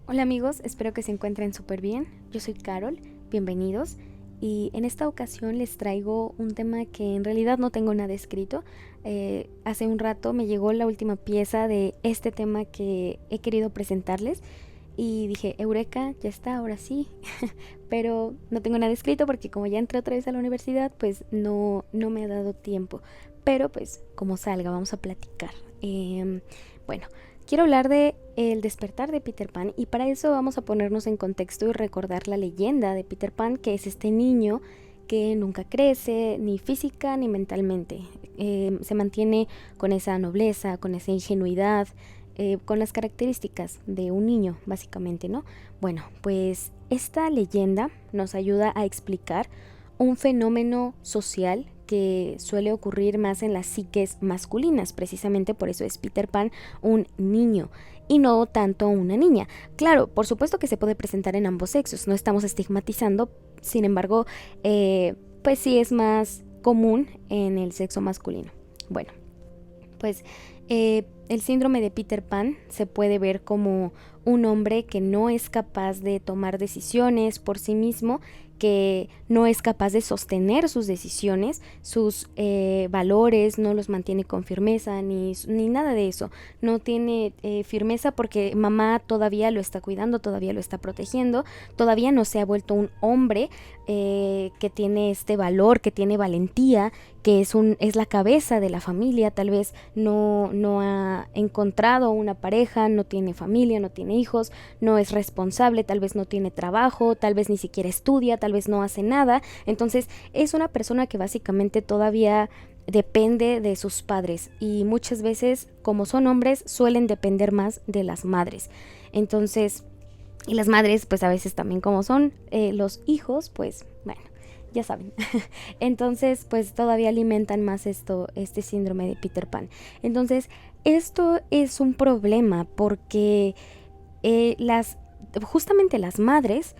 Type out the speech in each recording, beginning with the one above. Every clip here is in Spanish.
Hola amigos, espero que se encuentren súper bien. Yo soy Carol, bienvenidos. Y en esta ocasión les traigo un tema que en realidad no tengo nada escrito. Hace un rato me llegó la última pieza de este tema que he querido presentarles y dije, Eureka, ya está, ahora sí. Pero no tengo nada escrito porque como ya entré otra vez a la universidad, pues no me ha dado tiempo. Pero pues como salga, vamos a platicar. Bueno, quiero hablar de El despertar de Peter Pan y para eso vamos a ponernos en contexto y recordar la leyenda de Peter Pan, que es este niño que nunca crece ni física ni mentalmente. Se mantiene con esa nobleza, con esa ingenuidad, con las características de un niño, básicamente, ¿no? Bueno, pues esta leyenda nos ayuda a explicar un fenómeno social que suele ocurrir más en las psiques masculinas. Precisamente por eso es Peter Pan un niño y no tanto una niña. Claro, por supuesto que se puede presentar en ambos sexos, no estamos estigmatizando, sin embargo, pues sí es más común en el sexo masculino. Bueno, pues el síndrome de Peter Pan se puede ver como un hombre que no es capaz de tomar decisiones por sí mismo, que no es capaz de sostener sus decisiones, sus valores, no los mantiene con firmeza, ni nada de eso. No tiene firmeza porque mamá todavía lo está cuidando, todavía lo está protegiendo, todavía no se ha vuelto un hombre que tiene este valor, que tiene valentía, que es la cabeza de la familia. Tal vez no ha encontrado una pareja, no tiene familia, no tiene hijos, no es responsable, tal vez no tiene trabajo, tal vez ni siquiera estudia, tal vez no hace nada. Entonces es una persona que básicamente todavía depende de sus padres y muchas veces, como son hombres, suelen depender más de las madres. Entonces, y las madres pues a veces también como son los hijos, pues bueno, ya saben. Entonces pues todavía alimentan más este síndrome de Peter Pan. Entonces esto es un problema porque justamente las madres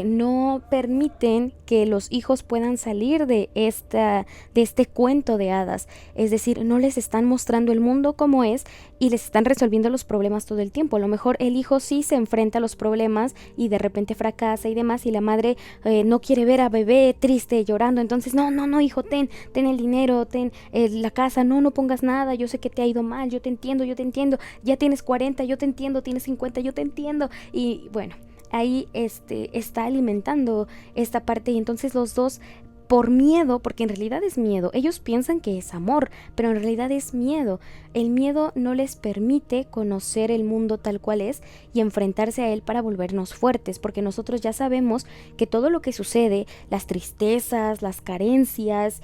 no permiten que los hijos puedan salir de este cuento de hadas. Es decir, no les están mostrando el mundo como es y les están resolviendo los problemas todo el tiempo. A lo mejor el hijo sí se enfrenta a los problemas y de repente fracasa y demás, y la madre no quiere ver a bebé triste, llorando. Entonces, no, hijo, ten el dinero, ten la casa, no pongas nada, yo sé que te ha ido mal, yo te entiendo, ya tienes 40, yo te entiendo, tienes 50, yo te entiendo. Y bueno, ahí está alimentando esta parte y entonces los dos por miedo, porque en realidad es miedo, ellos piensan que es amor, pero en realidad es miedo. El miedo no les permite conocer el mundo tal cual es y enfrentarse a él para volvernos fuertes, porque nosotros ya sabemos que todo lo que sucede, las tristezas, las carencias,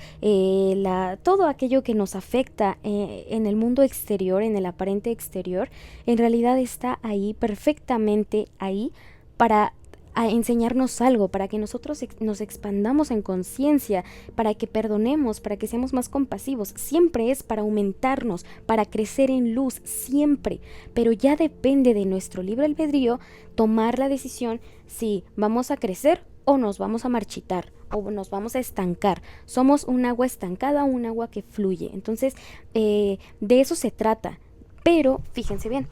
todo aquello que nos afecta en el mundo exterior, en el aparente exterior, en realidad está ahí, perfectamente ahí, para enseñarnos algo, para que nosotros nos expandamos en conciencia, para que perdonemos, para que seamos más compasivos. Siempre es para aumentarnos, para crecer en luz, siempre. Pero ya depende de nuestro libre albedrío tomar la decisión si vamos a crecer o nos vamos a marchitar o nos vamos a estancar. Somos un agua estancada, un agua que fluye. Entonces, de eso se trata. Pero, fíjense bien,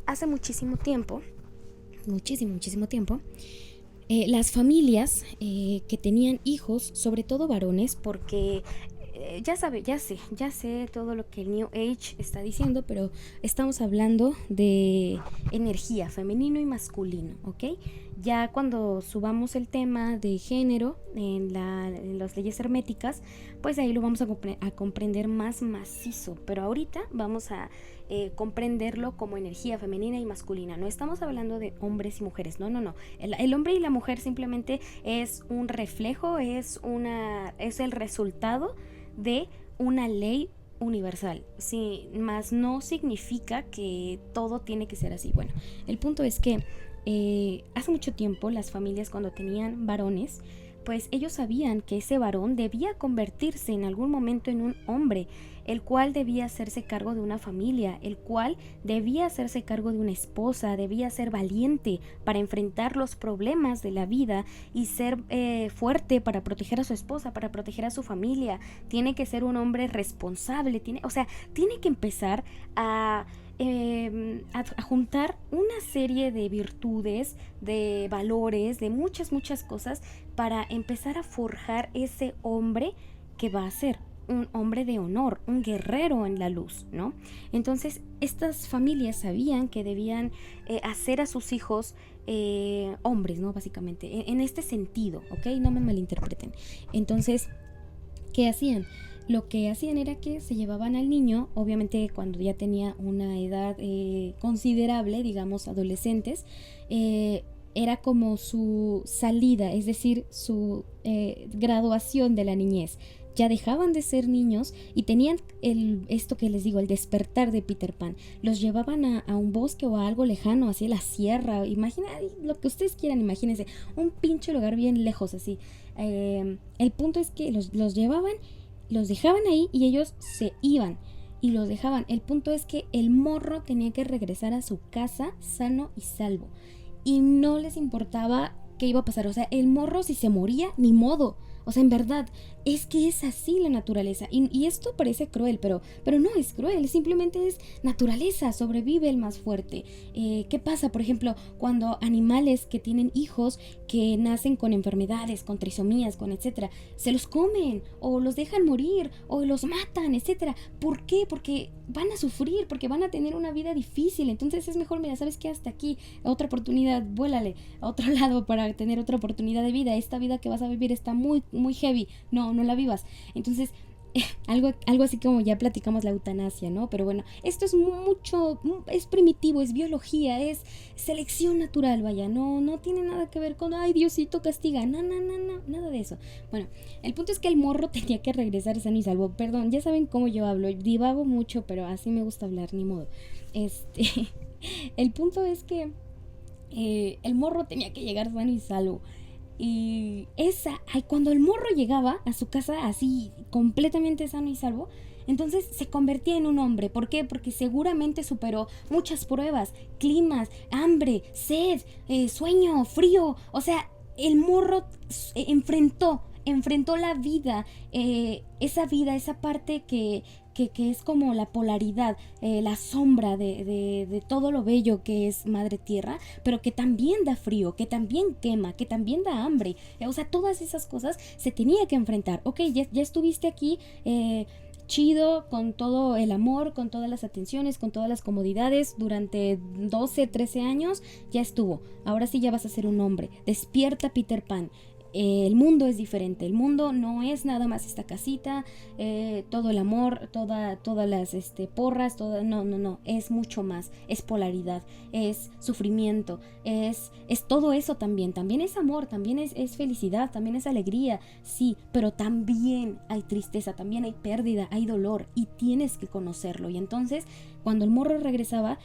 hace muchísimo tiempo, las familias que tenían hijos, sobre todo varones, porque ya sé todo lo que el New Age está diciendo, pero estamos hablando de energía, femenino y masculino, ¿ok? Ya cuando subamos el tema de género en las leyes herméticas, pues ahí lo vamos a comprender más macizo, pero ahorita vamos a comprenderlo como energía femenina y masculina. No estamos hablando de hombres y mujeres, no. El hombre y la mujer simplemente es un reflejo, es el resultado de una ley universal, sí, más no significa que todo tiene que ser así. Bueno, el punto es que hace mucho tiempo las familias, cuando tenían varones, pues ellos sabían que ese varón debía convertirse en algún momento en un hombre, el cual debía hacerse cargo de una familia, el cual debía hacerse cargo de una esposa, debía ser valiente para enfrentar los problemas de la vida y ser fuerte para proteger a su esposa, para proteger a su familia. Tiene que ser un hombre responsable, tiene que empezar a a juntar una serie de virtudes, de valores, de muchas cosas para empezar a forjar ese hombre que va a ser un hombre de honor, un guerrero en la luz, ¿no? Entonces, estas familias sabían que debían hacer a sus hijos hombres, ¿no? Básicamente, en este sentido, ¿ok? No me malinterpreten. Entonces, ¿qué hacían? Lo que hacían era que se llevaban al niño, obviamente cuando ya tenía una edad considerable, digamos adolescentes, era como su salida, es decir, su graduación de la niñez. Ya dejaban de ser niños y tenían esto que les digo, el despertar de Peter Pan. Los llevaban a un bosque o a algo lejano, así a la sierra. Imagina lo que ustedes quieran, imagínense, un pinche lugar bien lejos así. El punto es que los llevaban, los dejaban ahí y ellos se iban y los dejaban. El punto es que el morro tenía que regresar a su casa sano y salvo y no les importaba qué iba a pasar. O sea, el morro, si se moría, ni modo. O sea, en verdad, es que es así la naturaleza. Y esto parece cruel, pero no es cruel. Simplemente es naturaleza. Sobrevive el más fuerte. ¿Qué pasa, por ejemplo, cuando animales que tienen hijos que nacen con enfermedades, con trisomías, con etcétera, se los comen o los dejan morir o los matan, etcétera? ¿Por qué? Porque van a sufrir, porque van a tener una vida difícil. Entonces es mejor, mira, ¿sabes qué? Hasta aquí, otra oportunidad, vuélale a otro lado para tener otra oportunidad de vida. Esta vida que vas a vivir está muy heavy, no la vivas. Entonces, algo así como ya platicamos la eutanasia, ¿no? Pero bueno, esto es es primitivo, es biología, es selección natural, vaya, no tiene nada que ver con, ay, Diosito castiga, no, nada de eso. Bueno, el punto es que el morro tenía que regresar sano y salvo. Perdón, ya saben cómo yo hablo, divago mucho, pero así me gusta hablar, ni modo. El punto es que el morro tenía que llegar sano y salvo. Y cuando el morro llegaba a su casa así completamente sano y salvo, entonces se convertía en un hombre. ¿Por qué? Porque seguramente superó muchas pruebas, climas, hambre, sed, sueño, frío. O sea, el morro enfrentó la vida, esa parte que es como la polaridad, la sombra de todo lo bello que es Madre Tierra, pero que también da frío, que también quema, que también da hambre. O sea, todas esas cosas se tenía que enfrentar. Ok, ya estuviste aquí, chido, con todo el amor, con todas las atenciones, con todas las comodidades durante 12, 13 años, ya estuvo. Ahora sí ya vas a ser un hombre. Despierta, Peter Pan. El mundo es diferente, el mundo no es nada más esta casita, todo el amor, todas las porras, no, es mucho más, es polaridad, es sufrimiento, es todo eso también es amor, también es felicidad, también es alegría, sí, pero también hay tristeza, también hay pérdida, hay dolor y tienes que conocerlo. Y entonces cuando el morro regresaba,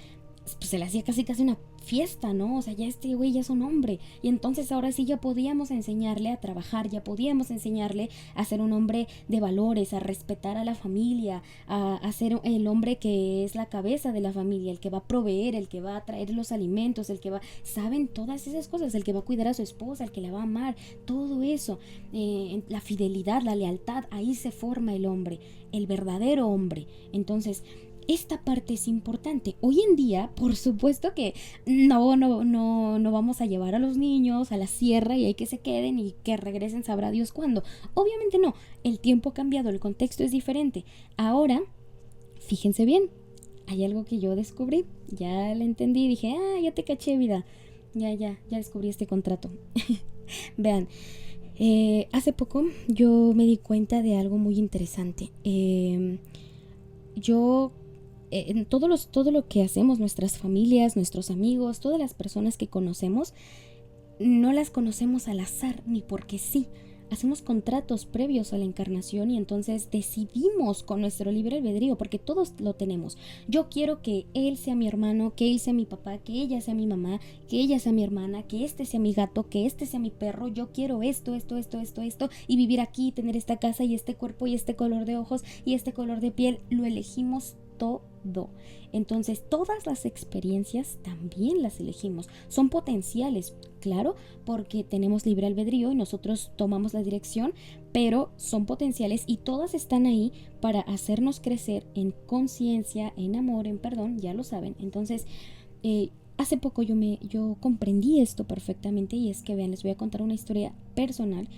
pues se le hacía casi una fiesta, ¿no? O sea, ya este güey ya es un hombre. Y entonces ahora sí ya podíamos enseñarle a trabajar, ya podíamos enseñarle a ser un hombre de valores, a respetar a la familia, a ser el hombre que es la cabeza de la familia, el que va a proveer, el que va a traer los alimentos, el que va, saben, todas esas cosas, el que va a cuidar a su esposa, el que la va a amar, todo eso, la fidelidad, la lealtad, ahí se forma el hombre, el verdadero hombre. Entonces, esta parte es importante. Hoy en día, por supuesto que no vamos a llevar a los niños a la sierra y hay que se queden y que regresen sabrá Dios cuándo. Obviamente no. El tiempo ha cambiado, el contexto es diferente. Ahora, fíjense bien, hay algo que yo descubrí. Ya lo entendí, dije, ya te caché, vida. Ya descubrí este contrato. Vean, hace poco yo me di cuenta de algo muy interesante. En todo lo que hacemos, nuestras familias, nuestros amigos, todas las personas que conocemos, no las conocemos al azar ni porque sí. Hacemos contratos previos a la encarnación y entonces decidimos con nuestro libre albedrío, porque todos lo tenemos. Yo quiero que él sea mi hermano, que él sea mi papá, que ella sea mi mamá, que ella sea mi hermana, que este sea mi gato, que este sea mi perro. Yo quiero esto y vivir aquí, tener esta casa y este cuerpo y este color de ojos y este color de piel. Lo elegimos todos. todo. Entonces, todas las experiencias también las elegimos. Son potenciales, claro, porque tenemos libre albedrío y nosotros tomamos la dirección, pero son potenciales y todas están ahí para hacernos crecer en conciencia, en amor, en perdón, ya lo saben. Entonces, hace poco yo comprendí esto perfectamente, y es que, vean, les voy a contar una historia personal.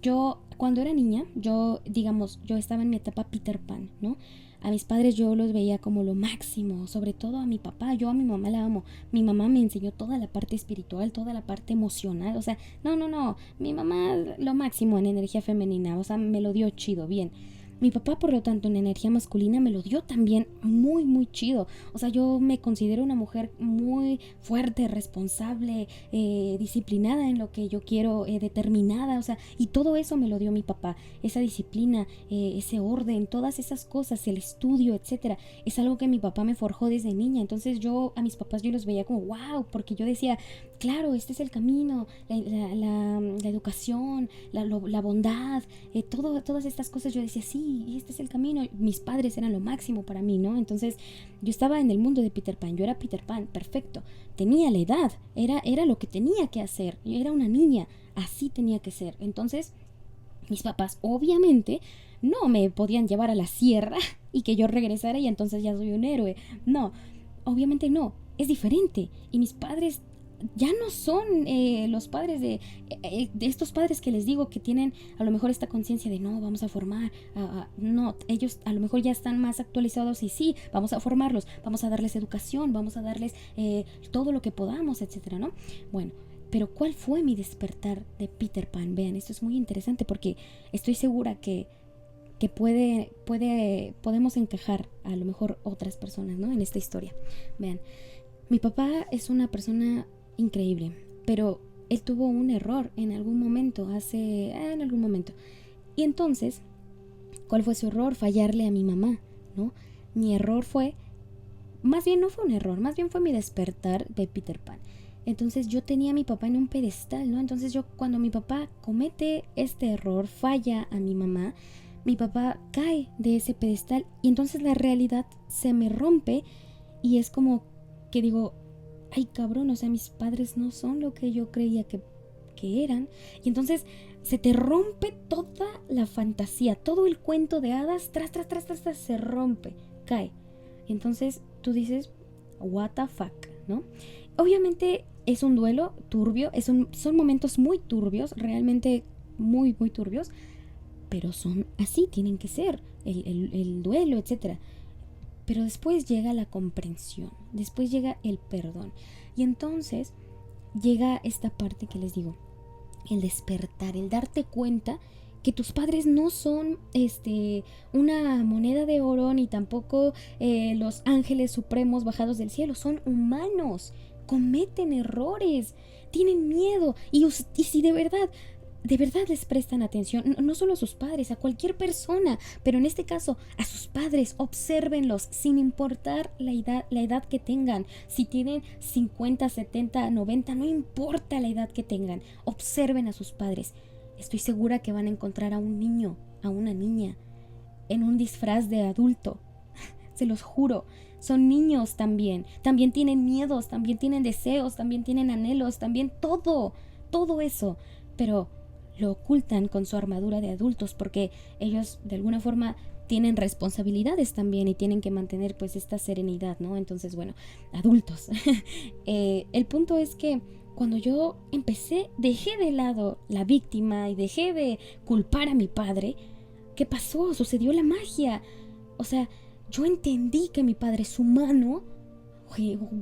Yo, cuando era niña, yo estaba en mi etapa Peter Pan, ¿no? A mis padres yo los veía como lo máximo, sobre todo a mi papá. Yo a mi mamá la amo. Mi mamá me enseñó toda la parte espiritual, toda la parte emocional. O sea, no. Mi mamá lo máximo en energía femenina. O sea, me lo dio chido, bien. Mi papá, por lo tanto, en energía masculina me lo dio también muy, muy chido. O sea, yo me considero una mujer muy fuerte, responsable, disciplinada en lo que yo quiero, determinada. O sea, y todo eso me lo dio mi papá. Esa disciplina, ese orden, todas esas cosas, el estudio, etcétera. Es algo que mi papá me forjó desde niña. Entonces a mis papás yo los veía como wow, porque yo decía, claro, este es el camino, la educación, la bondad, todas estas cosas. Yo decía, sí, este es el camino. Mis padres eran lo máximo para mí, ¿no? Entonces yo estaba en el mundo de Peter Pan. Yo era Peter Pan, perfecto. Tenía la edad, era lo que tenía que hacer. Yo era una niña, así tenía que ser. Entonces mis papás obviamente no me podían llevar a la sierra y que yo regresara y entonces ya soy un héroe. No, obviamente no, es diferente. Y mis padres ya no son los padres de estos padres que les digo que tienen a lo mejor esta conciencia de no, vamos a formar, no, ellos a lo mejor ya están más actualizados y sí, vamos a formarlos, vamos a darles educación, vamos a darles todo lo que podamos, etcétera, ¿no? Bueno, pero ¿cuál fue mi despertar de Peter Pan? Vean, esto es muy interesante porque estoy segura que podemos encajar a lo mejor otras personas, ¿no? En esta historia. Vean, mi papá es una persona increíble, pero él tuvo un error en algún momento, en algún momento. Y entonces, ¿cuál fue su error? Fallarle a mi mamá, ¿no? Mi error fue, más bien no fue un error, más bien fue mi despertar de Peter Pan. Entonces yo tenía a mi papá en un pedestal, ¿no? Entonces cuando mi papá comete este error, falla a mi mamá, mi papá cae de ese pedestal y entonces la realidad se me rompe y es como que digo, ay cabrón, o sea, mis padres no son lo que yo creía que eran. Y entonces se te rompe toda la fantasía, todo el cuento de hadas, tras, se rompe, cae. Y entonces tú dices, what the fuck, ¿no? Obviamente es un duelo turbio, son momentos muy turbios, realmente muy, muy turbios, pero son así, tienen que ser, el duelo, etcétera. Pero después llega la comprensión, después llega el perdón. Y entonces llega esta parte que les digo, el despertar, el darte cuenta que tus padres no son una moneda de oro, ni tampoco los ángeles supremos bajados del cielo, son humanos, cometen errores, tienen miedo, y si de verdad les prestan atención, no solo a sus padres, a cualquier persona, pero en este caso a sus padres, obsérvenlos sin importar la edad que tengan. Si tienen 50, 70, 90, no importa la edad que tengan, observen a sus padres. Estoy segura que van a encontrar a un niño, a una niña, en un disfraz de adulto. Se los juro, son niños también tienen miedos, también tienen deseos, también tienen anhelos, también todo eso, pero lo ocultan con su armadura de adultos porque ellos de alguna forma tienen responsabilidades también y tienen que mantener pues esta serenidad, ¿no? Entonces, bueno, adultos. El punto es que cuando yo dejé de lado la víctima y dejé de culpar a mi padre, ¿qué pasó? Sucedió la magia. O sea, yo entendí que mi padre es humano.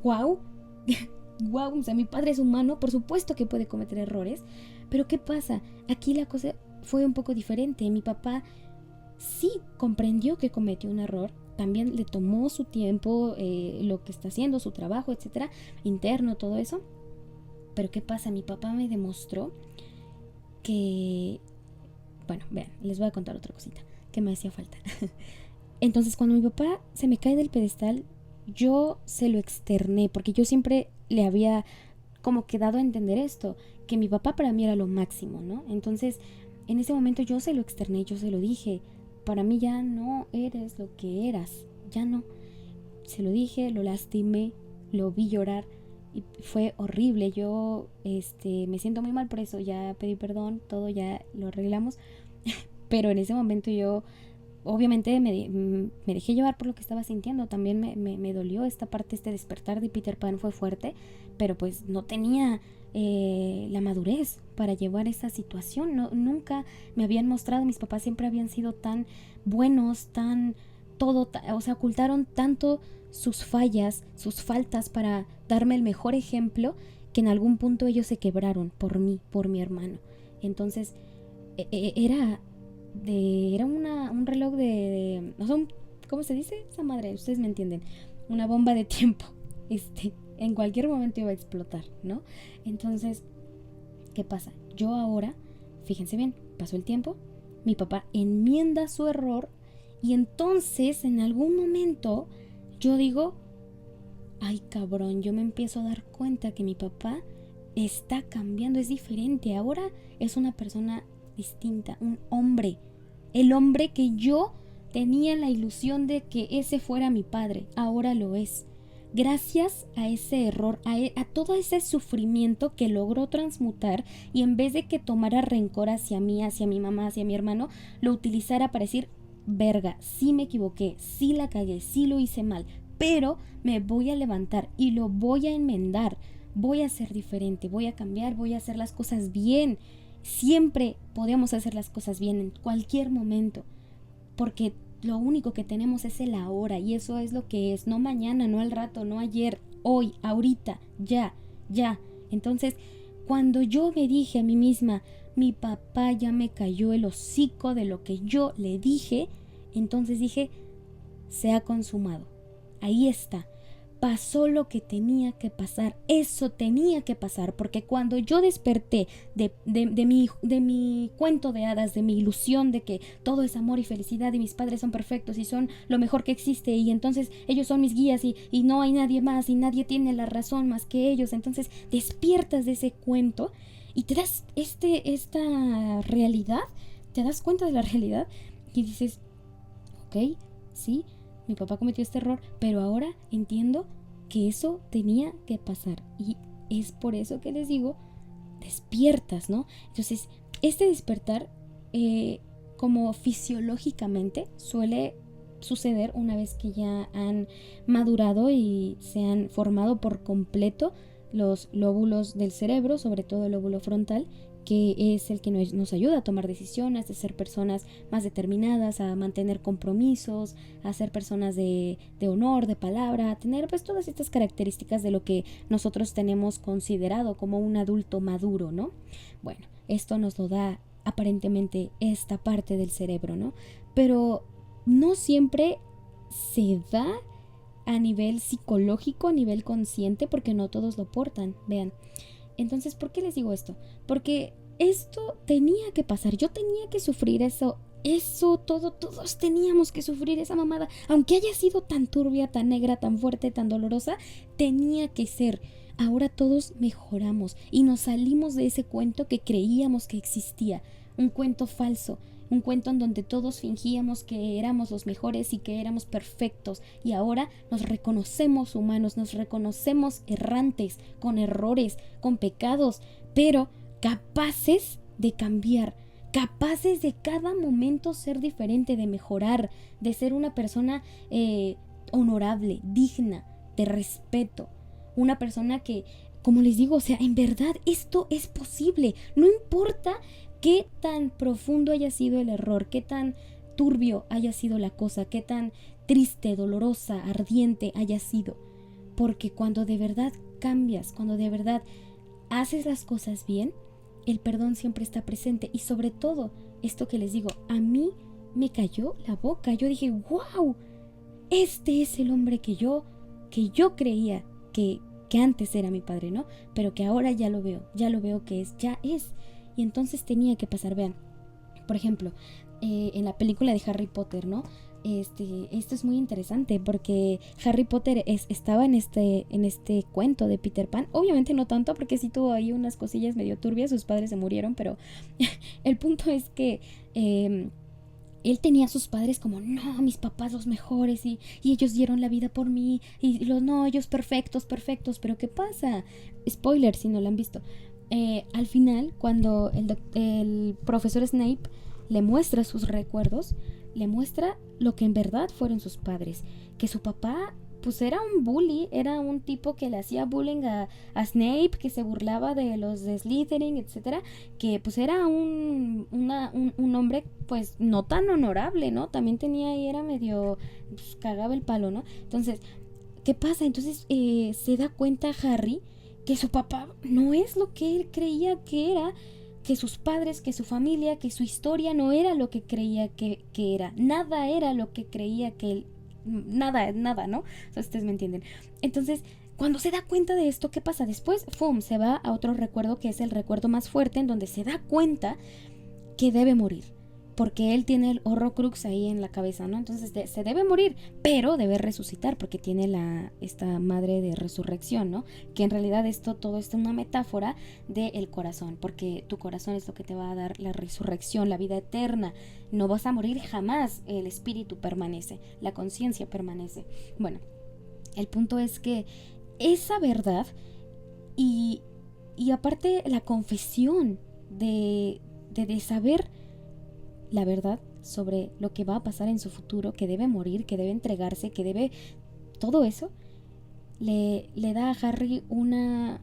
Wow. Wow, o sea, mi padre es humano, por supuesto que puede cometer errores, pero ¿qué pasa? Aquí la cosa fue un poco diferente. Mi papá sí comprendió que cometió un error, también le tomó su tiempo, lo que está haciendo, su trabajo, etcétera, interno, todo eso. Pero ¿qué pasa? Mi papá me demostró que, bueno, vean, les voy a contar otra cosita que me hacía falta. Entonces, cuando mi papá se me cae del pedestal, yo se lo externé, porque yo siempre le había como quedado a entender esto, que mi papá para mí era lo máximo, ¿no? Entonces, en ese momento yo se lo externé, yo se lo dije, para mí ya no eres lo que eras, ya no. Se lo dije, lo lastimé, lo vi llorar y fue horrible. Yo me siento muy mal por eso, ya pedí perdón, todo ya lo arreglamos, pero en ese momento yo obviamente me dejé llevar por lo que estaba sintiendo. También me dolió esta parte, este despertar de Peter Pan fue fuerte, pero pues no tenía la madurez para llevar esa situación. No, nunca me habían mostrado, mis papás siempre habían sido tan buenos, tan todo, o sea, ocultaron tanto sus fallas, sus faltas para darme el mejor ejemplo, que en algún punto ellos se quebraron por mí, por mi hermano. Entonces era un reloj o sea, ¿cómo se dice esa madre? Ustedes me entienden. Una bomba de tiempo. En cualquier momento iba a explotar, ¿no? Entonces, ¿qué pasa? Yo ahora, fíjense bien, pasó el tiempo, mi papá enmienda su error y entonces en algún momento yo digo, ay cabrón, yo me empiezo a dar cuenta que mi papá está cambiando, es diferente. Ahora es una persona distinta, un hombre. El hombre que yo tenía la ilusión de que ese fuera mi padre, ahora lo es. Gracias a ese error, a todo ese sufrimiento que logró transmutar, y en vez de que tomara rencor hacia mí, hacia mi mamá, hacia mi hermano, lo utilizara para decir, verga, sí me equivoqué, sí la cagué, sí lo hice mal, pero me voy a levantar y lo voy a enmendar, voy a ser diferente, voy a cambiar, voy a hacer las cosas bien. Siempre podemos hacer las cosas bien en cualquier momento, porque lo único que tenemos es el ahora, y eso es lo que es, no mañana, no al rato, no ayer, hoy, ahorita, ya. Entonces, cuando yo me dije a mí misma, mi papá ya me cayó el hocico de lo que yo le dije, entonces dije, se ha consumado, ahí está. Pasó lo que tenía que pasar, eso tenía que pasar, porque cuando yo desperté de mi cuento de hadas, de mi ilusión de que todo es amor y felicidad y mis padres son perfectos y son lo mejor que existe y entonces ellos son mis guías y no hay nadie más y nadie tiene la razón más que ellos, entonces despiertas de ese cuento y te das esta realidad, te das cuenta de la realidad y dices, ok, sí, mi papá cometió este error, pero ahora entiendo que eso tenía que pasar. Y es por eso que les digo, despiertas, ¿no? Entonces, este despertar, como fisiológicamente, suele suceder una vez que ya han madurado y se han formado por completo los lóbulos del cerebro, sobre todo el lóbulo frontal, que es el que nos ayuda a tomar decisiones, a ser personas más determinadas, a mantener compromisos, a ser personas de honor, de palabra, a tener pues todas estas características de lo que nosotros tenemos considerado como un adulto maduro, ¿no? Bueno, esto nos lo da aparentemente esta parte del cerebro, ¿no? Pero no siempre se da a nivel psicológico, a nivel consciente, porque no todos lo portan, vean. Entonces, ¿por qué les digo esto? Porque esto tenía que pasar, yo tenía que sufrir eso, todos teníamos que sufrir esa mamada, aunque haya sido tan turbia, tan negra, tan fuerte, tan dolorosa, tenía que ser. Ahora todos mejoramos y nos salimos de ese cuento que creíamos que existía, un cuento falso, un cuento en donde todos fingíamos que éramos los mejores y que éramos perfectos, y ahora nos reconocemos humanos, nos reconocemos errantes, con errores, con pecados, pero capaces de cambiar, capaces de cada momento ser diferente, de mejorar, de ser una persona honorable, digna, de respeto, una persona que, como les digo, o sea, en verdad esto es posible, no importa qué tan profundo haya sido el error, qué tan turbio haya sido la cosa, qué tan triste, dolorosa, ardiente haya sido, porque cuando de verdad cambias, cuando de verdad haces las cosas bien, el perdón siempre está presente. Y sobre todo, esto que les digo, a mí me cayó la boca, yo dije, wow, este es el hombre que yo creía que antes era mi padre, ¿no? Pero que ahora ya lo veo que ya es. Y entonces tenía que pasar, vean, por ejemplo, en la película de Harry Potter, ¿no? Esto es muy interesante porque Harry Potter estaba en este cuento de Peter Pan. Obviamente no tanto, porque sí tuvo ahí unas cosillas medio turbias, sus padres se murieron, pero el punto es que él tenía a sus padres como, no, mis papás los mejores y ellos dieron la vida por mí y los no, ellos perfectos, perfectos, pero ¿qué pasa? Spoiler si no lo han visto. Al final, cuando el profesor Snape le muestra sus recuerdos, le muestra lo que en verdad fueron sus padres, que su papá pues era un bully, era un tipo que le hacía bullying a Snape, que se burlaba de los de Slytherin, etcétera, que pues era un hombre pues no tan honorable, ¿no? También tenía ahí, era medio, pues, cagaba el palo, ¿no? Entonces, ¿qué pasa? Entonces se da cuenta Harry que su papá no es lo que él creía que era, que sus padres, que su familia, que su historia no era lo que creía que era, nada era lo que creía que él, nada, ¿no? O sea, ustedes me entienden. Entonces, cuando se da cuenta de esto, ¿qué pasa? Después, ¡fum!, se va a otro recuerdo que es el recuerdo más fuerte, en donde se da cuenta que debe morir, porque él tiene el Horrocrux ahí en la cabeza, ¿no? Entonces se debe morir, pero debe resucitar porque tiene esta madre de resurrección, ¿no? Que en realidad todo esto es una metáfora del corazón, porque tu corazón es lo que te va a dar la resurrección, la vida eterna. No vas a morir jamás, el espíritu permanece, la conciencia permanece. Bueno, el punto es que esa verdad y aparte la confesión de saber la verdad sobre lo que va a pasar en su futuro, que debe morir, que debe entregarse, que debe... Todo eso le da a Harry una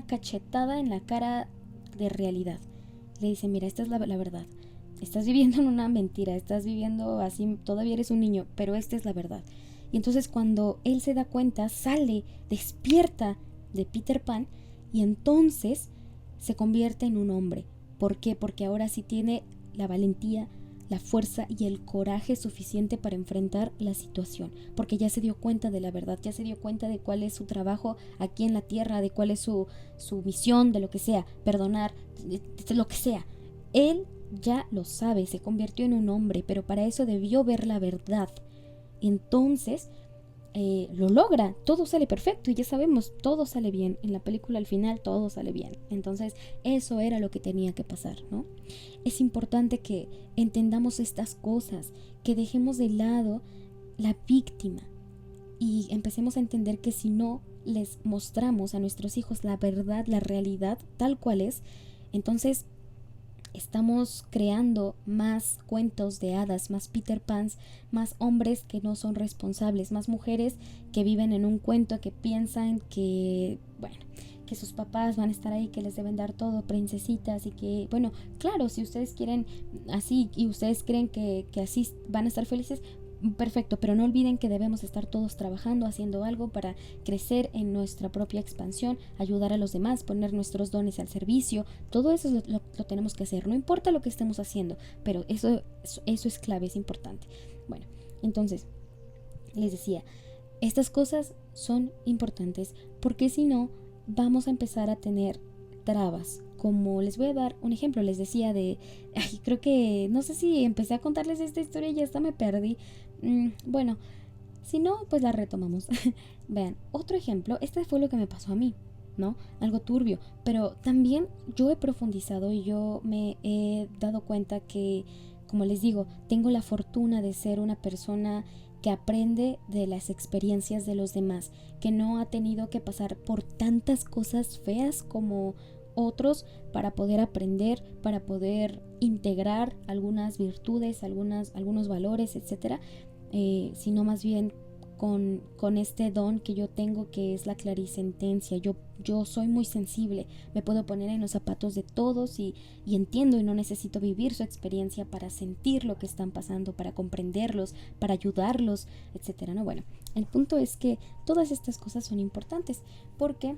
cachetada en la cara de realidad. Le dice, mira, esta es la verdad. Estás viviendo en una mentira, estás viviendo así, todavía eres un niño, pero esta es la verdad. Y entonces cuando él se da cuenta, sale, despierta de Peter Pan y entonces se convierte en un hombre. ¿Por qué? Porque ahora sí tiene la valentía, la fuerza y el coraje suficiente para enfrentar la situación, porque ya se dio cuenta de la verdad, ya se dio cuenta de cuál es su trabajo aquí en la tierra, de cuál es su misión, de lo que sea, perdonar, de lo que sea. Él ya lo sabe, se convirtió en un hombre, pero para eso debió ver la verdad. Entonces lo logra, todo sale perfecto y ya sabemos, todo sale bien. En la película al final todo sale bien. Entonces eso era lo que tenía que pasar, ¿no? Es importante que entendamos estas cosas, que dejemos de lado la víctima y empecemos a entender que si no les mostramos a nuestros hijos la verdad, la realidad tal cual es, entonces estamos creando más cuentos de hadas, más Peter Pans, más hombres que no son responsables, más mujeres que viven en un cuento, que piensan que, bueno, que sus papás van a estar ahí, que les deben dar todo, princesitas, y que, bueno, claro, si ustedes quieren así y ustedes creen que así van a estar felices, perfecto, pero no olviden que debemos estar todos trabajando, haciendo algo para crecer en nuestra propia expansión, ayudar a los demás, poner nuestros dones al servicio. Todo eso lo tenemos que hacer, no importa lo que estemos haciendo, pero eso es clave, es importante. Bueno, entonces les decía, estas cosas son importantes porque si no vamos a empezar a tener trabas. Como les voy a dar un ejemplo, les decía creo que, no sé si empecé a contarles esta historia y ya hasta me perdí. Bueno, si no, pues la retomamos. Vean, otro ejemplo, este fue lo que me pasó a mí, ¿no? Algo turbio, pero también yo he profundizado y yo me he dado cuenta que, como les digo, tengo la fortuna de ser una persona que aprende de las experiencias de los demás, que no ha tenido que pasar por tantas cosas feas como otros para poder aprender, para poder integrar algunas virtudes, algunos valores, etcétera, sino más bien con este don que yo tengo, que es la clarisentencia. Yo soy muy sensible, me puedo poner en los zapatos de todos y entiendo, y no necesito vivir su experiencia para sentir lo que están pasando, para comprenderlos, para ayudarlos, etcétera, ¿no? Bueno, el punto es que todas estas cosas son importantes porque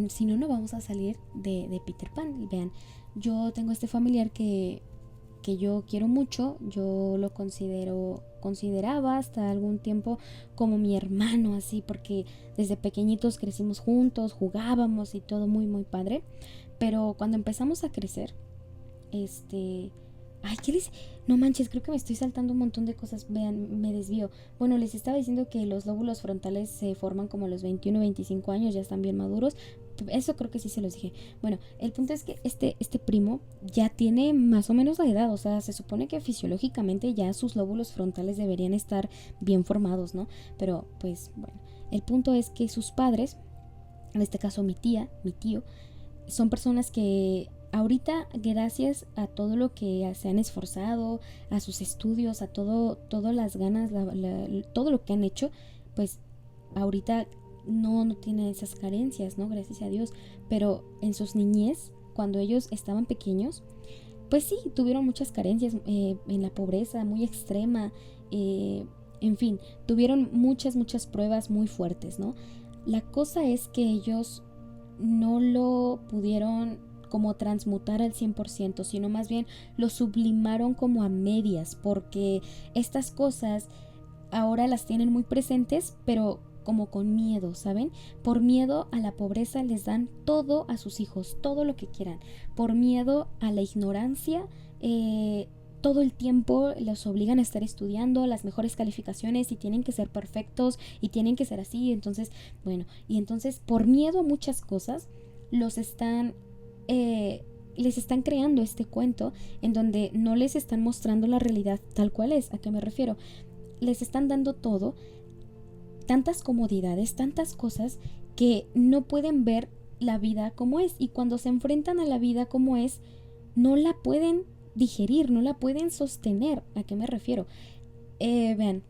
si no, no vamos a salir de Peter Pan. Vean, yo tengo este familiar que yo quiero mucho, yo lo consideraba hasta algún tiempo como mi hermano, así, porque desde pequeñitos crecimos juntos, jugábamos y todo muy muy padre, pero cuando empezamos a crecer, Ay, ¿qué les...? No manches, creo que me estoy saltando un montón de cosas. Vean, me desvío. Bueno, les estaba diciendo que los lóbulos frontales se forman como a los 21, 25 años, ya están bien maduros. Eso creo que sí se los dije. Bueno, el punto es que este primo ya tiene más o menos la edad. O sea, se supone que fisiológicamente ya sus lóbulos frontales deberían estar bien formados, ¿no? Pero, pues, bueno. El punto es que sus padres, en este caso mi tía, mi tío, son personas que ahorita, gracias a todo lo que se han esforzado, a sus estudios, a todas las ganas, todo lo que han hecho, pues ahorita no tiene esas carencias, ¿no? Gracias a Dios. Pero en sus niñez, cuando ellos estaban pequeños, pues sí, tuvieron muchas carencias, en la pobreza muy extrema, en fin, tuvieron muchas pruebas muy fuertes, ¿no? La cosa es que ellos no lo pudieron como transmutar al 100%, sino más bien lo sublimaron como a medias, porque estas cosas ahora las tienen muy presentes, pero como con miedo, ¿saben? Por miedo a la pobreza les dan todo a sus hijos, todo lo que quieran. Por miedo a la ignorancia, todo el tiempo los obligan a estar estudiando las mejores calificaciones y tienen que ser perfectos y tienen que ser así. Entonces, bueno, y entonces por miedo a muchas cosas los están... les están creando este cuento en donde no les están mostrando la realidad tal cual es. ¿A qué me refiero? Les están dando todo, tantas comodidades, tantas cosas que no pueden ver la vida como es, y cuando se enfrentan a la vida como es, no la pueden digerir, no la pueden sostener. ¿A qué me refiero? Vean,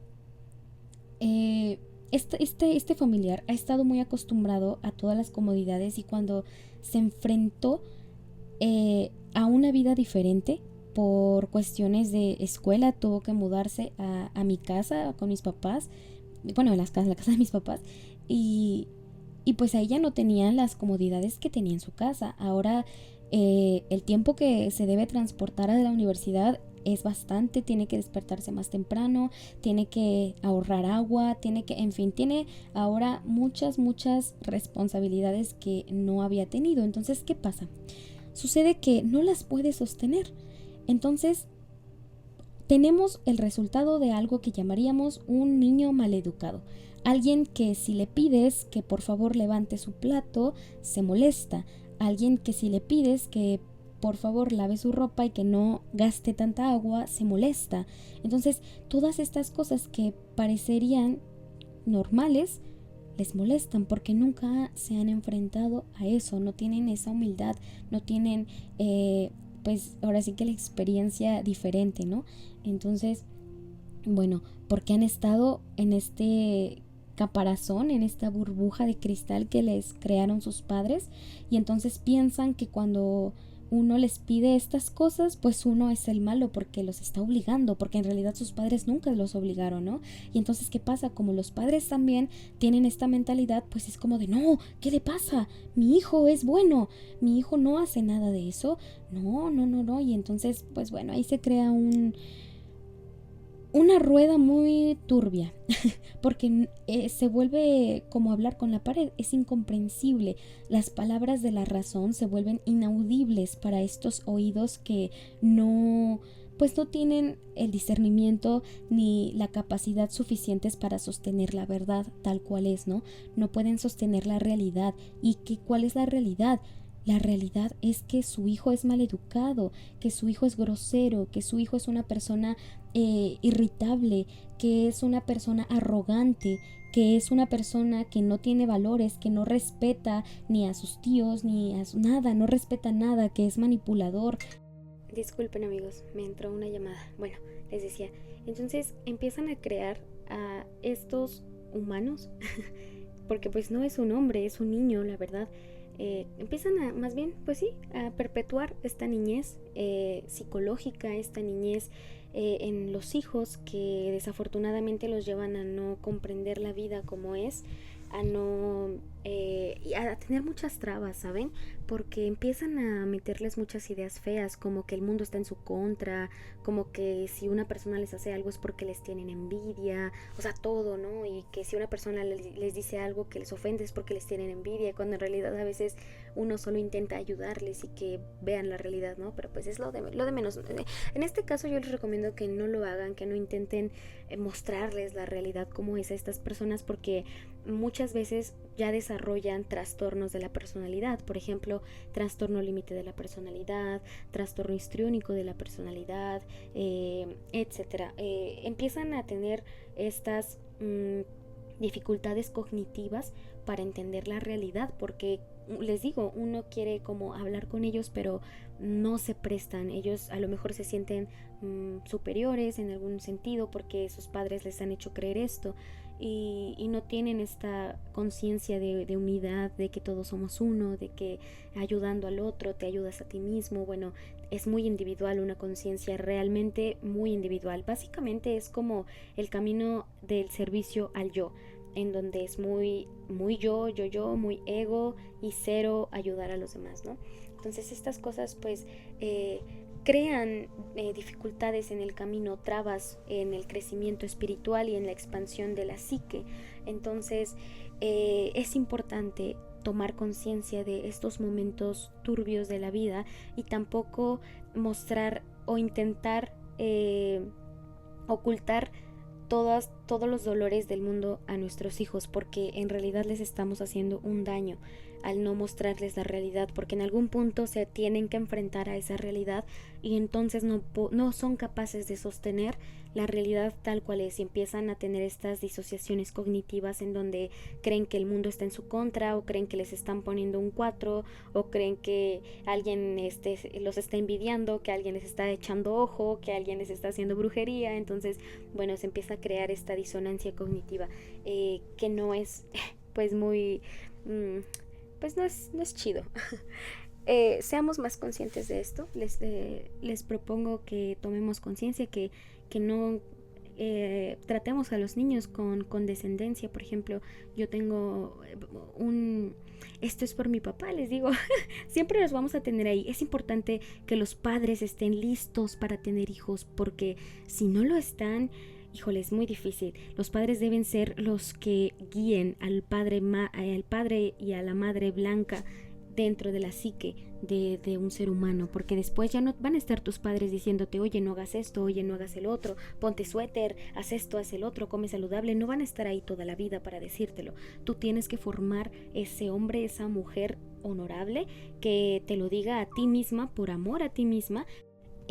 este familiar ha estado muy acostumbrado a todas las comodidades, y cuando se enfrentó a una vida diferente por cuestiones de escuela, tuvo que mudarse a mi casa con mis papás, bueno, la casa de mis papás, y pues ahí ya no tenía las comodidades que tenía en su casa. Ahora el tiempo que se debe transportar a la universidad es bastante, tiene que despertarse más temprano, tiene que ahorrar agua, en fin, tiene ahora muchas responsabilidades que no había tenido. Entonces, ¿qué pasa? Sucede que no las puede sostener. Entonces, tenemos el resultado de algo que llamaríamos un niño maleducado. Alguien que si le pides que por favor levante su plato, se molesta. Alguien que si le pides que por favor lave su ropa y que no gaste tanta agua, se molesta. Entonces, todas estas cosas que parecerían normales, les molestan porque nunca se han enfrentado a eso, no tienen esa humildad, no tienen, pues ahora sí que la experiencia diferente, ¿no? Entonces, bueno, porque han estado en este caparazón, en esta burbuja de cristal que les crearon sus padres, y entonces piensan que cuando uno les pide estas cosas, pues uno es el malo porque los está obligando, porque en realidad sus padres nunca los obligaron, ¿no? Y entonces, ¿qué pasa? Como los padres también tienen esta mentalidad, pues es como de, no, ¿qué le pasa? Mi hijo es bueno, mi hijo no hace nada de eso, no, y entonces, pues bueno, ahí se crea una rueda muy turbia, porque se vuelve como hablar con la pared, es incomprensible. Las palabras de la razón se vuelven inaudibles para estos oídos que no, pues no tienen el discernimiento ni la capacidad suficientes para sostener la verdad tal cual es, ¿no? No pueden sostener la realidad. ¿Y cuál es la realidad? La realidad es que su hijo es maleducado, que su hijo es grosero, que su hijo es una persona irritable, que es una persona arrogante, que es una persona que no tiene valores, que no respeta ni a sus tíos, ni a nada, no respeta nada, que es manipulador. Disculpen amigos, me entró una llamada. Bueno, les decía, entonces empiezan a crear a estos humanos, porque pues no es un hombre, es un niño, la verdad. Empiezan a, más bien, pues sí, a perpetuar esta niñez psicológica, esta niñez en los hijos, que desafortunadamente los llevan a no comprender la vida como es, a no y a tener muchas trabas, ¿saben? Porque empiezan a meterles muchas ideas feas, como que el mundo está en su contra, como que si una persona les hace algo es porque les tienen envidia, o sea, todo, ¿no? Y que si una persona les dice algo que les ofende es porque les tienen envidia, cuando en realidad a veces uno solo intenta ayudarles y que vean la realidad, ¿no? Pero pues es lo de menos. En este caso yo les recomiendo que no lo hagan, que no intenten mostrarles la realidad como es a estas personas, porque muchas veces ya desarrollan trastornos de la personalidad, por ejemplo, trastorno límite de la personalidad, trastorno histriónico de la personalidad, etcétera. Empiezan a tener estas dificultades cognitivas para entender la realidad, porque les digo, uno quiere como hablar con ellos, pero no se prestan. Ellos a lo mejor se sienten superiores en algún sentido porque sus padres les han hecho creer esto, y no tienen esta conciencia de unidad, de que todos somos uno, de que ayudando al otro te ayudas a ti mismo. Bueno, es muy individual, una conciencia realmente muy individual. Básicamente es como el camino del servicio al yo, en donde es muy yo, muy ego y cero ayudar a los demás, ¿no? Entonces estas cosas pues crean dificultades en el camino, trabas en el crecimiento espiritual y en la expansión de la psique. Entonces es importante tomar conciencia de estos momentos turbios de la vida y tampoco mostrar o intentar ocultar todos los dolores del mundo a nuestros hijos, porque en realidad les estamos haciendo un daño al no mostrarles la realidad, porque en algún punto se tienen que enfrentar a esa realidad y entonces no son capaces de sostener la realidad tal cual es, y empiezan a tener estas disociaciones cognitivas en donde creen que el mundo está en su contra, o creen que les están poniendo un 4, o creen que alguien los está envidiando, que alguien les está echando ojo, que alguien les está haciendo brujería. Entonces, bueno, se empieza a crear esta disonancia cognitiva que no es pues muy pues no es chido. Seamos más conscientes de esto. Les propongo que tomemos conciencia, que no tratemos a los niños con condescendencia. Por ejemplo, yo tengo esto es por mi papá, les digo, siempre los vamos a tener ahí. Es importante que los padres estén listos para tener hijos, porque si no lo están, híjole, es muy difícil. Los padres deben ser los que guíen al padre y a la madre blanca dentro de la psique de un ser humano, porque después ya no van a estar tus padres diciéndote, oye, no hagas esto, oye, no hagas el otro, ponte suéter, haz esto, haz el otro, come saludable. No van a estar ahí toda la vida para decírtelo. Tú tienes que formar ese hombre, esa mujer honorable, que te lo diga a ti misma, por amor a ti misma,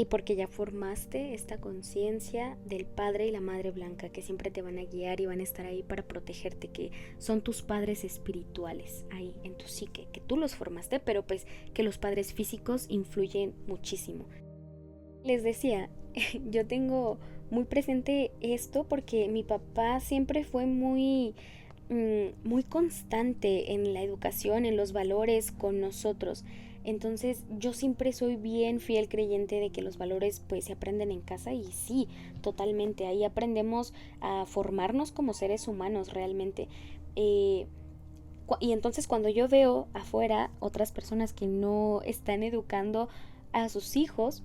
y porque ya formaste esta conciencia del padre y la madre blanca, que siempre te van a guiar y van a estar ahí para protegerte, que son tus padres espirituales ahí en tu psique, que tú los formaste, pero pues que los padres físicos influyen muchísimo. Les decía, yo tengo muy presente esto porque mi papá siempre fue muy constante en la educación, en los valores con nosotros. Entonces yo siempre soy bien fiel creyente de que los valores pues se aprenden en casa, y sí, totalmente, ahí aprendemos a formarnos como seres humanos realmente. Eh, y entonces cuando yo veo afuera otras personas que no están educando a sus hijos,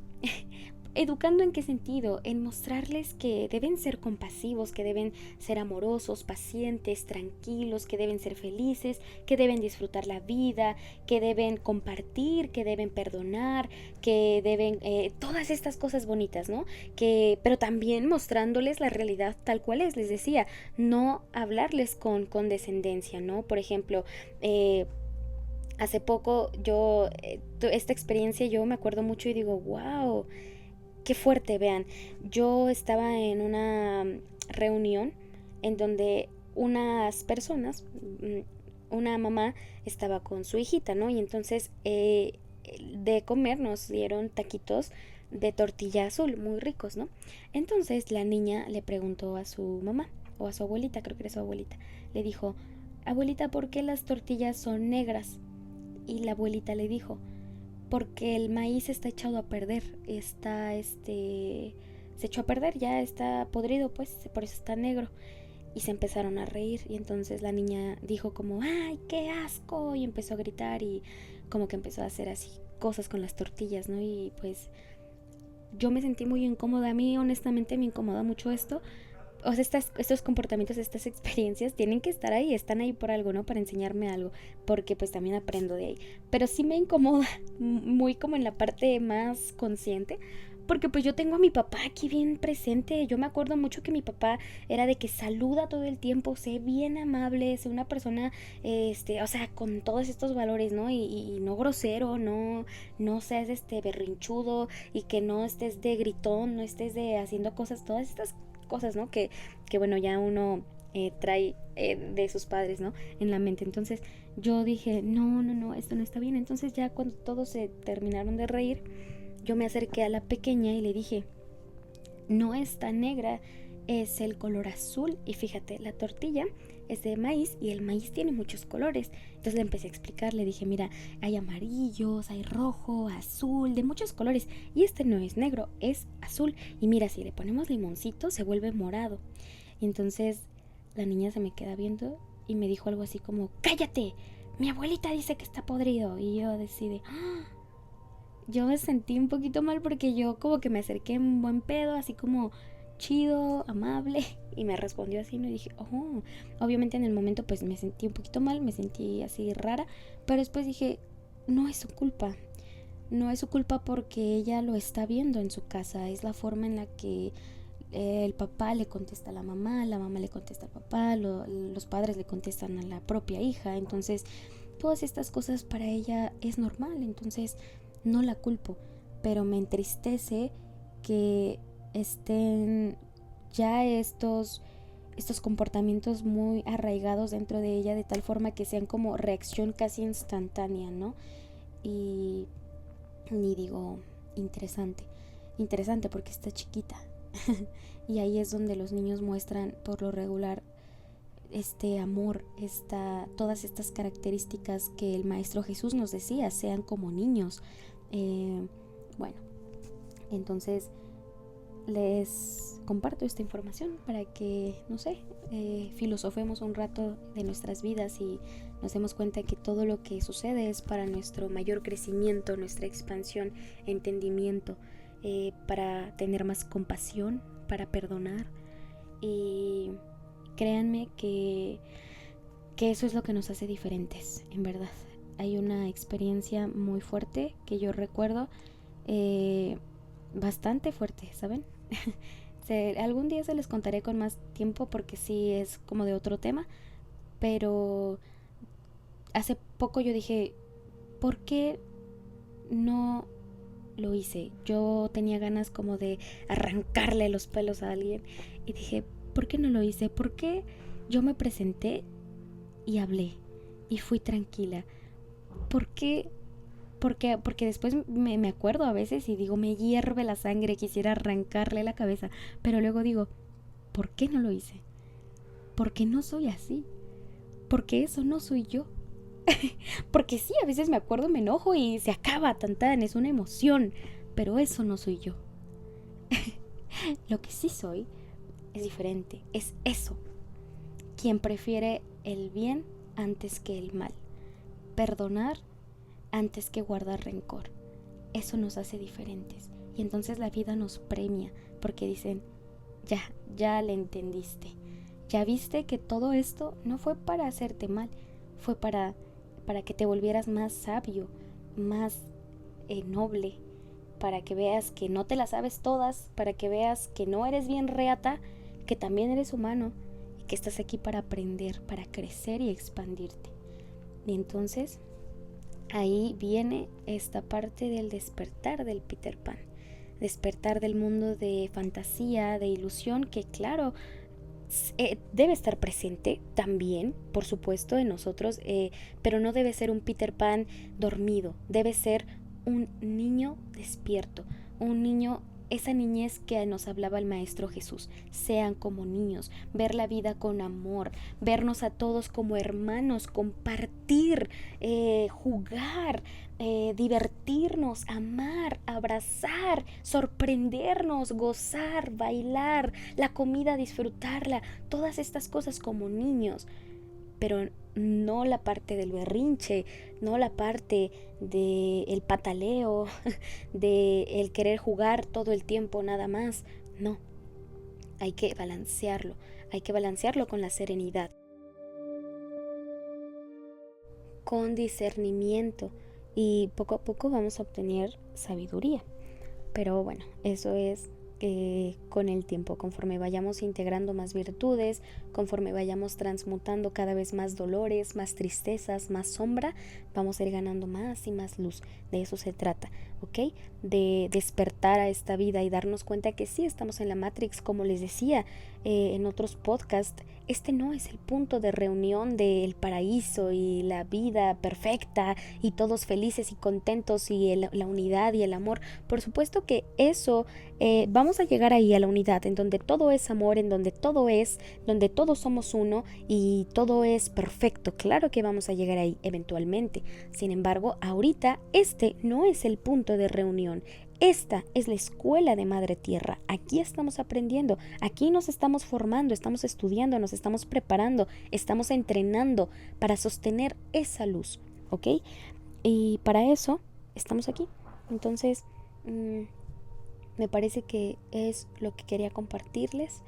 ¿educando en qué sentido? En mostrarles que deben ser compasivos, que deben ser amorosos, pacientes, tranquilos, que deben ser felices, que deben disfrutar la vida, que deben compartir, que deben perdonar, que deben todas estas cosas bonitas, ¿no? Pero también mostrándoles la realidad tal cual es. Les decía, no hablarles con condescendencia, ¿no? Por ejemplo, hace poco esta experiencia yo me acuerdo mucho y digo, wow, qué fuerte. Vean, yo estaba en una reunión en donde unas personas, una mamá estaba con su hijita, ¿no? Y entonces de comer nos dieron taquitos de tortilla azul, muy ricos, ¿no? Entonces la niña le preguntó a su mamá, o a su abuelita, creo que era su abuelita, le dijo, abuelita, ¿por qué las tortillas son negras? Y la abuelita le dijo, porque el maíz está echado a perder, se echó a perder, ya está podrido, pues por eso está negro. y se empezaron a reír y entonces la niña dijo como ¡ay, qué asco! Y empezó a gritar y como que empezó a hacer así cosas con las tortillas, ¿no? Y pues yo me sentí muy incómoda. A mí honestamente me incomoda mucho esto. O sea, estos comportamientos, estas experiencias tienen que estar ahí, están ahí por algo, ¿no? Para enseñarme algo, porque pues también aprendo de ahí. Pero sí me incomoda, muy como en la parte más consciente, porque pues yo tengo a mi papá aquí bien presente. Yo me acuerdo mucho que mi papá era de que saluda todo el tiempo, sé bien amable, sé una persona, o sea, con todos estos valores, ¿no? Y no grosero, no seas berrinchudo y que no estés de gritón, no estés de haciendo cosas, todas estas cosas, ¿no? Que bueno, ya uno trae de sus padres, ¿no? En la mente. Entonces yo dije, no, esto no está bien. Entonces ya cuando todos se terminaron de reír, yo me acerqué a la pequeña y le dije, no está negra, es el color azul. Y fíjate, la tortilla es de maíz y el maíz tiene muchos colores. Entonces le empecé a explicar, le dije, mira, hay amarillos, hay rojo, azul, de muchos colores. Y este no es negro, es azul. Y mira, si le ponemos limoncito se vuelve morado. Y entonces la niña se me queda viendo y me dijo algo así como, cállate, mi abuelita dice que está podrido. Y yo decidí, yo me sentí un poquito mal porque yo como que me acerqué en buen pedo, así como chido, amable, y me respondió así, ¿no? Y dije, oh, obviamente en el momento pues me sentí un poquito mal, me sentí así rara, pero después dije, no es su culpa, no es su culpa porque ella lo está viendo en su casa, es la forma en la que el papá le contesta a la mamá le contesta al papá, los padres le contestan a la propia hija, entonces todas estas cosas para ella es normal, entonces no la culpo, pero me entristece que estén ya estos comportamientos muy arraigados dentro de ella de tal forma que sean como reacción casi instantánea, ¿no? Y digo, interesante porque está chiquita. Y ahí es donde los niños muestran por lo regular este amor, todas estas características que el Maestro Jesús nos decía, sean como niños. Bueno, entonces les comparto esta información para que, no sé, filosofemos un rato de nuestras vidas y nos demos cuenta que todo lo que sucede es para nuestro mayor crecimiento, nuestra expansión, entendimiento, para tener más compasión, para perdonar. Y créanme que eso es lo que nos hace diferentes, en verdad. Hay una experiencia muy fuerte que yo recuerdo, bastante fuerte, ¿saben? Algún día se les contaré con más tiempo porque sí es como de otro tema, pero hace poco yo dije, ¿por qué no lo hice? Yo tenía ganas como de arrancarle los pelos a alguien y dije, ¿por qué no lo hice? ¿Por qué yo me presenté y hablé y fui tranquila? ¿Por qué? Porque después me acuerdo a veces y digo, me hierve la sangre, quisiera arrancarle la cabeza, pero luego digo, ¿por qué no lo hice? Porque no soy así, porque eso no soy yo. Porque sí, a veces me acuerdo, me enojo y se acaba, es una emoción, pero eso no soy yo. Lo que sí soy es diferente, es eso, quien prefiere el bien antes que el mal, perdonar antes que guardar rencor. Eso nos hace diferentes y entonces la vida nos premia porque dicen, ya le entendiste, ya viste que todo esto no fue para hacerte mal, fue para que te volvieras más sabio, más noble, para que veas que no te las sabes todas, para que veas que no eres bien reata, que también eres humano y que estás aquí para aprender, para crecer y expandirte. Y entonces ahí viene esta parte del despertar del Peter Pan, despertar del mundo de fantasía, de ilusión, que claro, debe estar presente también, por supuesto, en nosotros, pero no debe ser un Peter Pan dormido, debe ser un niño despierto, un niño esa niñez que nos hablaba el Maestro Jesús. Sean como niños, ver la vida con amor, vernos a todos como hermanos, compartir, jugar, divertirnos, amar, abrazar, sorprendernos, gozar, bailar, la comida disfrutarla, todas estas cosas como niños, pero no la parte del berrinche, no la parte del pataleo, de el querer jugar todo el tiempo nada más. No, hay que balancearlo con la serenidad, con discernimiento, y poco a poco vamos a obtener sabiduría. Pero bueno, eso es con el tiempo, conforme vayamos integrando más virtudes, conforme vayamos transmutando cada vez más dolores, más tristezas, más sombra, vamos a ir ganando más y más luz. De eso se trata, ¿ok? De despertar a esta vida y darnos cuenta que sí estamos en la Matrix, como les decía en otros podcasts. Este no es el punto de reunión del paraíso y la vida perfecta y todos felices y contentos y la unidad y el amor. Por supuesto que eso, vamos a llegar ahí a la unidad, en donde todo es amor, en donde todos somos uno y todo es perfecto. Claro que vamos a llegar ahí eventualmente. Sin embargo, ahorita este no es el punto de reunión. Esta es la escuela de Madre Tierra. Aquí estamos aprendiendo, aquí nos estamos formando, estamos estudiando, nos estamos preparando, estamos entrenando para sostener esa luz, ¿ok? Y para eso estamos aquí. Entonces, me parece que es lo que quería compartirles.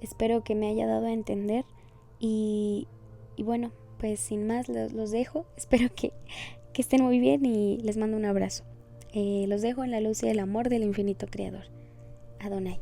Espero que me haya dado a entender y bueno, pues sin más los dejo. Espero que estén muy bien y les mando un abrazo. Los dejo en la luz y el amor del infinito Creador. Adonai.